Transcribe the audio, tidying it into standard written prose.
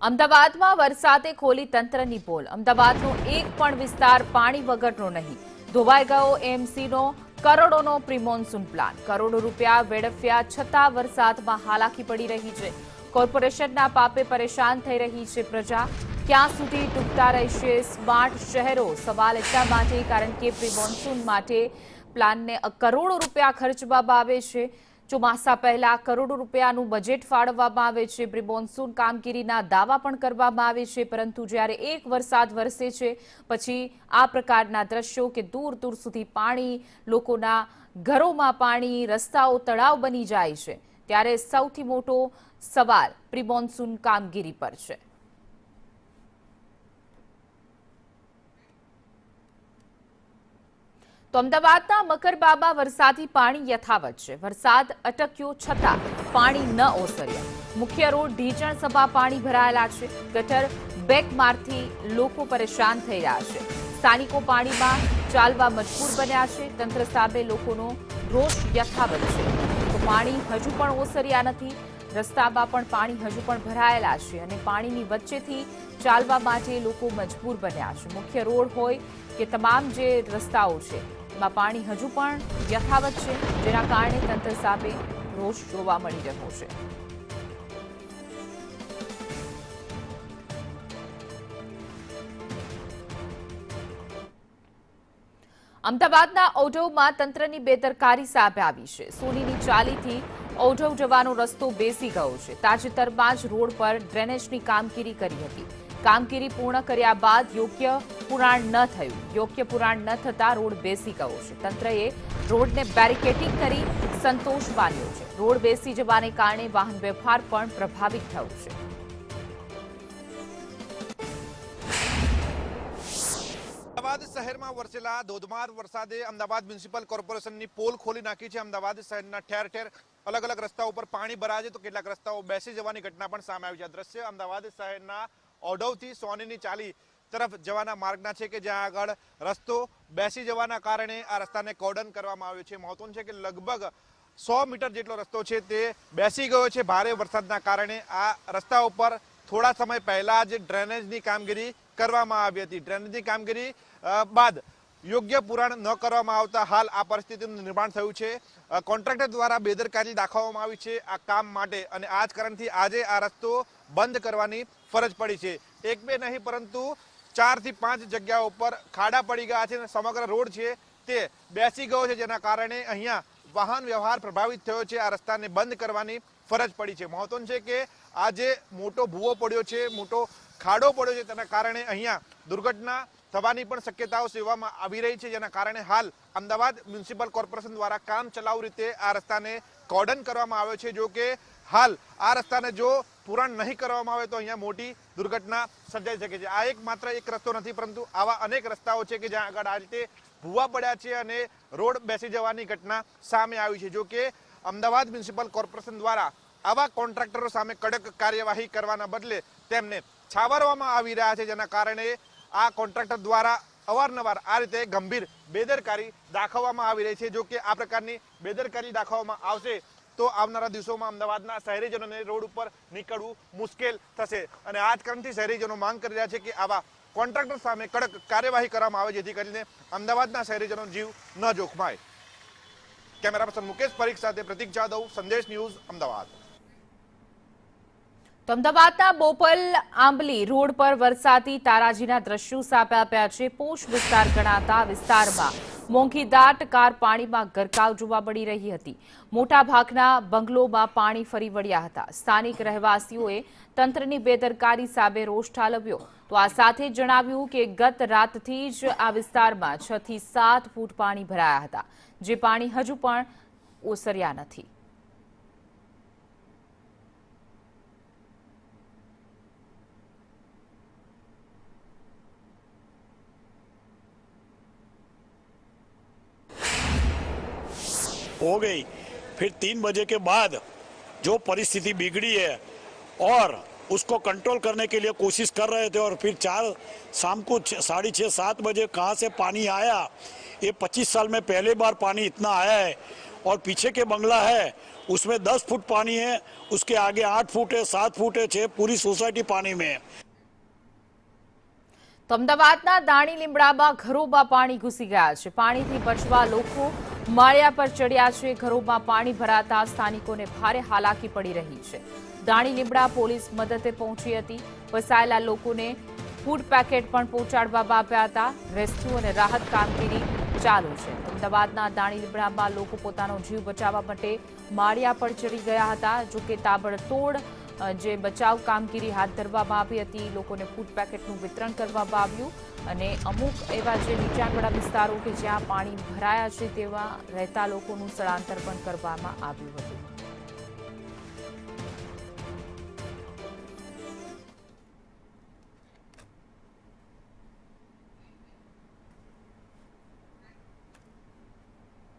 અમદાવાદમાં વરસાદે ખોલી તંત્રની પોલ। અમદાવાદનો એક પણ વિસ્તાર પાણી વગરનો નહીં। ધોવાઈ ગયો એએમસીનો કરોડોનો પ્રી મોન્સૂન પ્લાન। કરોડો રૂપિયા વેડફ્યા છતાં વરસાદમાં હાલાકી પડી રહી છે। કોર્પોરેશનના પાપે પરેશાન થઈ રહી છે પ્રજા। ક્યાં સુધી ડૂબતા રહેશે સ્માર્ટ શહેરો? સવાલ એટલા માટે કારણ કે પ્રી મોન્સૂન માટે પ્લાનને કરોડો રૂપિયા ખર્ચવામાં આવે છે। ચોમાસા પહેલા કરોડો રૂપિયાનું બજેટ ફાળવવામાં આવે છે। પ્રી મોન્સૂન કામગીરીના દાવા પણ કરવામાં આવે છે, પરંતુ જ્યારે એક વરસાદ વરસે છે પછી આ પ્રકારના દ્રશ્યો કે દૂર દૂર સુધી પાણી, લોકોના ઘરોમાં પાણી, રસ્તાઓ તળાવ બની જાય છે, ત્યારે સૌથી મોટો સવાલ પ્રી મોન્સૂન કામગીરી પર છે। તો અમદાવાદના મકરબામાં વરસાદી પાણી યથાવત છે। વરસાદ અટક્યો છતાં પાણી ન ઓસર્યા। મુખ્ય રોડ ઢીચણ સભા પાણી ભરાયેલા છે। ગટર બેકમારથી લોકો પરેશાન થઈ રહ્યા છે। સ્થાનિકો પાણીમાં ચાલવા મજબૂર બન્યા છે। તંત્ર સામે લોકોનો રોષ યથાવત છે। તો પાણી હજુ પણ ઓસર્યા નથી। રસ્તામાં પણ પાણી હજુ પણ ભરાયેલા છે અને પાણીની વચ્ચેથી ચાલવા માટે લોકો મજબૂર બન્યા છે। મુખ્ય રોડ હોય કે તમામ જે રસ્તાઓ છે એમાં પાણી હજુ પણ યથાવત છે, જેના કારણે તંત્ર સામે રોષ જોવા મળી રહ્યો છે। અમદાવાદના ઔઢવમાં તંત્રની બેદરકારી સામે આવી છે। સોનીની ચાલીથી ઔઢવ જવાનો રસ્તો બેસી ગયો છે। તાજેતરમાં જ રોડ પર ડ્રેનેજની કામગીરી કરી હતી। કામગીરી પૂર્ણ કર્યા બાદ યોગ્ય પુરાણ ન થયું। યોગ્ય પુરાણ ન થતા રોડ બેસી ગયો છે। તંત્રએ રોડને બેરિકેડિંગ કરી સંતોષ માન્યો છે। રોડ બેસી જવાને કારણે વાહન વ્યવહાર પણ પ્રભાવિત થયો છે। અમદાવાદ શહેરમાં વરસેલા ધોધમાર વરસાદે અમદાવાદ મ્યુનિસિપલ કોર્પોરેશનની પોલ ખોલી નાખી છે। અમદાવાદ શહેરના ઠેર ઠેર અલગ અલગ રસ્તાઓ પર પાણી ભરાય છે, તો કેટલાક રસ્તાઓ બેસી જવાની ઘટના પણ સામે આવી છે। દ્રશ્ય અમદાવાદ શહેરના ઔઢવથી સોનીની ચાલી તરફ જવાના માર્ગના છે કે જ્યાં આગળ રસ્તો બેસી જવાના કારણે આ રસ્તાને કોર્ડન કરવામાં આવ્યો છે। મહત્વનું છે કે લગભગ 100 મીટર જેટલો રસ્તો છે તે બેસી ગયો છે ભારે વરસાદના કારણે। આ રસ્તા ઉપર થોડા સમય પહેલા જ ડ્રેનેજની કામગીરી કરવામાં આવી હતી। ડ્રેનેજની કામગીરી બાદ યોગ્ય પુરાણ ન કરવામાં આવતા હાલ આ પરિસ્થિતિનું નિર્માણ થયું છે। કોન્ટ્રાક્ટર દ્વારા બેદરકારી દાખવવામાં આવી છે આ કામ માટે, અને આ જ કારણથી આજે આ રસ્તો બંધ કરવાની ફરજ પડી છે। એક બે નહીં પરંતુ 4 થી 5 જગ્યાઓ પર ખાડા પડી ગયા છે અને સમગ્ર રોડ છે તે બેસી ગયો છે, જેના કારણે અહીંયા વાહન વ્યવહાર પ્રભાવિત થયો છે। આ રસ્તાને બંધ કરવાની ફરજ પડી છે। મહત્વનું છે કે આજે મોટો ભૂવો પડ્યો છે, મોટો ખાડો પડ્યો છે, તેના કારણે અહીંયા દુર્ઘટના થવાની પણ શક્યતાઓ સેવવામાં આવી રહી છે, જેના કારણે હાલ અમદાવાદ મ્યુનિસિપલ કોર્પોરેશન દ્વારા કામ ચલાઉ રીતે આ રસ્તાને કોર્ડન કરવામાં આવ્યો છે। જો કે હાલ આ રસ્તાને જો પૂરણ નહીં કરવામાં આવે તો અહીંયા મોટી દુર્ઘટના સર્જાઈ શકે છે। આ માત્ર એક રસ્તો નથી, પરંતુ આવા અનેક રસ્તાઓ છે કે જ્યાં આગળ આ રીતે ભૂવા પડ્યા છે અને રોડ બેસી જવાની ઘટના સામે આવી છે। જો કે અમદાવાદ મ્યુનિસિપલ કોર્પોરેશન દ્વારા આવા કોન્ટ્રાક્ટરો સામે કડક કાર્યવાહી કરવાના બદલે તેમને છાવરવામાં આવી રહ્યા છે, જેના કારણે આ કોન્ટ્રાક્ટર દ્વારા અવારનવાર આ રીતે ગંભીર બેદરકારી દાખવવામાં આવી રહી છે। જો કે આ પ્રકારની બેદરકારી દાખવવામાં આવશે તો આવનારા દિવસોમાં અમદાવાદના શહેરીજનોને રોડ ઉપર નીકળવું મુશ્કેલ થશે, અને આ જ કારણથી શહેરીજનો માંગ કરી રહ્યા છે કે આવા કોન્ટ્રાક્ટર સામે કડક કાર્યવાહી કરવામાં આવે, જેથી કરીને અમદાવાદના શહેરીજનો જીવ ન જોખમાય। કેમેરા પર્સન મુકેશ પરીખ સાથે પ્રતીક જાદવ, સંદેશ ન્યૂઝ, અમદાવાદ। તો અમદાવાદના બોપલ આંબલી રોડ પર વરસાદી તારાજીના દ્રશ્યો સામે આવ્યા છે। પોશ વિસ્તાર ગણાતા વિસ્તારમાં મોંઘીદાટ કાર પાણીમાં ગરકાવ જોવા મળી રહી હતી। મોટા ભાગના બંગલોમાં પાણી ફરી વળ્યા હતા। સ્થાનિક રહેવાસીઓએ તંત્રની બેદરકારી સામે રોષ ઠાલવ્યો। તો આ સાથે જણાવ્યું કે ગત રાતથી જ આ વિસ્તારમાં 6 થી 7 ફૂટ પાણી ભરાયા હતા, જે પાણી હજુ પણ ઓસર્યા નથી। हो गई। फिर 3 बजे के बाद जो परिस्थिति बिगड़ी है और उसको कंट्रोल करने के लिए कोशिश कर रहे थे, और फिर शाम को 6:30 7 बजे कहाँ से पानी आया, ये 25 साल में पहली बार पानी इतना आया है। और पीछे के बंगला है उसमें 10 फुट पानी है, उसके आगे 8 फुट है, 7 फुट है, 6 पूरी सोसाइटी पानी में है। તો અમદાવાદના દાણી લીમડામાં ઘરોમાં પાણી ઘૂસી ગયા છે। પાણીથી બચવા લોકો માળિયા પર ચડ્યા છે। ઘરોમાં પાણી ભરાતા સ્થાનિકોને ભારે હાલાકી પડી રહી છે। દાણી લીમડા પોલીસ મદદે પહોંચી હતી। ફસાયેલા લોકોને ફૂડ પેકેટ પણ પહોંચાડવામાં આવ્યા હતા। રેસ્ક્યુ અને રાહત કામગીરી ચાલુ છે। અમદાવાદના દાણી લીમડામાં લોકો પોતાનો જીવ બચાવવા માટે માળિયા પર ચડી ગયા હતા। જો કે તાબડતોડ જે બચાવ કામગીરી હાથ ધરવામાં આવી હતી। લોકોને ફૂડ પેકેટનું વિતરણ કરવામાં આવ્યું અને અમુક એવા જે નીચાણવાળા વિસ્તારો કે જ્યાં પાણી ભરાયા છે તેવા રહેતા લોકોનું સ્થળાંતર પણ કરવામાં આવ્યું હતું।